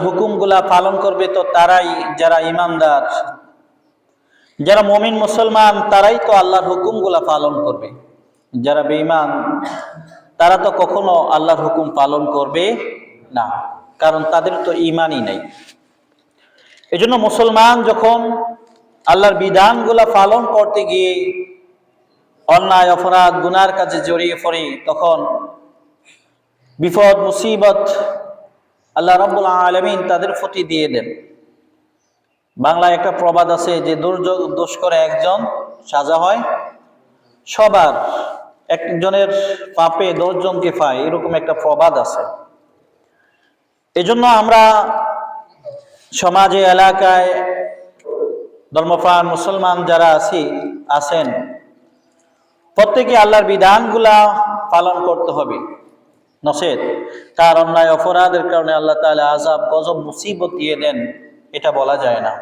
হুকুমগুলা পালন করবে তো তারাই, যারা ইমানদার, যারা মুমিন মুসলমান, তারাই তো আল্লাহর হুকুমগুলা পালন করবে। যারা বেঈমান তারা তো কখনো আল্লাহর হুকুম পালন করবে না, কারণ তাদের তো ঈমানই নাই। এজন্য মুসলমান যখন আল্লাহর বিধানগুলা পালন করতে গিয়ে অন্যায় অপরাধ গুনার কাজে জড়িয়ে পড়ে, তখন বিপদ মুসিবত আল্লাহ রাব্বুল আলামিন তাদের প্রতি দিয়ে দেন। বাংলায় একটা প্রবাদ আছে যে দোষ করে একজন, সাজা হয় সবার। একজনের পাপে 10 জনকে পায়, এরকম একটা প্রবাদ আছে। এজন্য আমরা সমাজে, এলাকায় ধর্মপ্রাণ মুসলমান যারা আছেন, প্রত্যেকে আল্লাহর বিধানগুলা পালন করতে হবে। নচেত তার অন্যায় অপরাধের কারণে আল্লাহ তাআলা আযাব গজব মুসিবত দিয়ে দেন, এটা বলা যায় না।